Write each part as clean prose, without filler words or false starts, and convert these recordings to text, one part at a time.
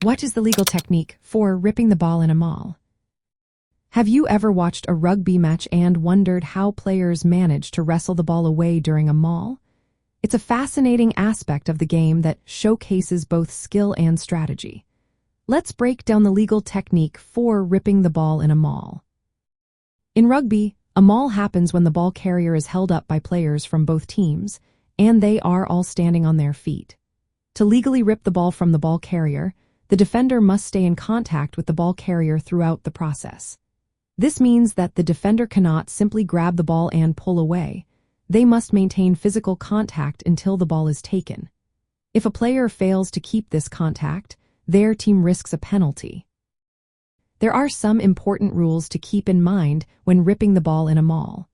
What is the legal technique for ripping the ball in a maul? Have you ever watched a rugby match and wondered how players manage to wrestle the ball away during a maul? It's a fascinating aspect of the game that showcases both skill and strategy. Let's break down the legal technique for ripping the ball in a maul. In rugby, a maul happens when the ball carrier is held up by players from both teams, and they are all standing on their feet. To legally rip the ball from the ball carrier, the defender must stay in contact with the ball carrier throughout the process. This means that the defender cannot simply grab the ball and pull away. They must maintain physical contact until the ball is taken. If a player fails to keep this contact, their team risks a penalty. There are some important rules to keep in mind when ripping the ball in a maul.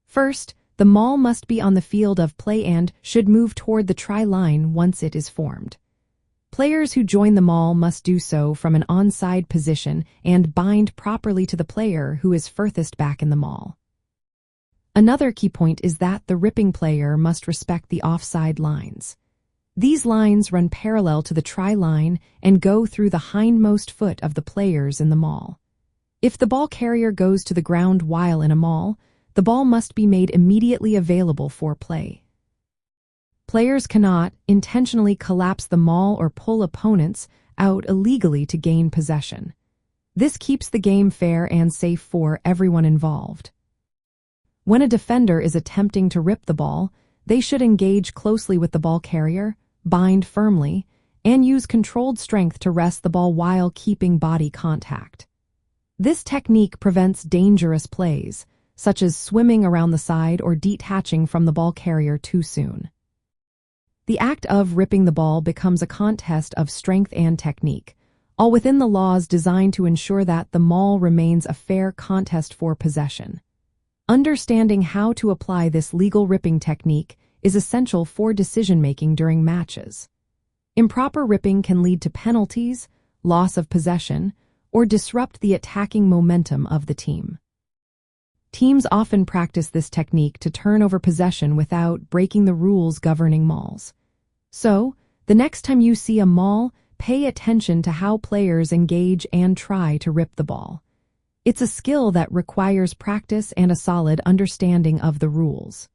First, the maul must be on the field of play and should move toward the try line once it is formed. Players who join the maul must do so from an onside position and bind properly to the player who is furthest back in the maul. Another key point is that the ripping player must respect the offside lines. These lines run parallel to the try line and go through the hindmost foot of the players in the maul. If the ball carrier goes to the ground while in a maul, the ball must be made immediately available for play. Players cannot intentionally collapse the maul or pull opponents out illegally to gain possession. This keeps the game fair and safe for everyone involved. When a defender is attempting to rip the ball, they should engage closely with the ball carrier, bind firmly, and use controlled strength to wrest the ball while keeping body contact. This technique prevents dangerous plays, such as swimming around the side or detaching from the ball carrier too soon. The act of ripping the ball becomes a contest of strength and technique, all within the laws designed to ensure that the maul remains a fair contest for possession. Understanding how to apply this legal ripping technique is essential for decision-making during matches. Improper ripping can lead to penalties, loss of possession, or disrupt the attacking momentum of the team. Teams often practice this technique to turn over possession without breaking the rules governing mauls. So, the next time you see a maul, pay attention to how players engage and try to rip the ball. It's a skill that requires practice and a solid understanding of the rules.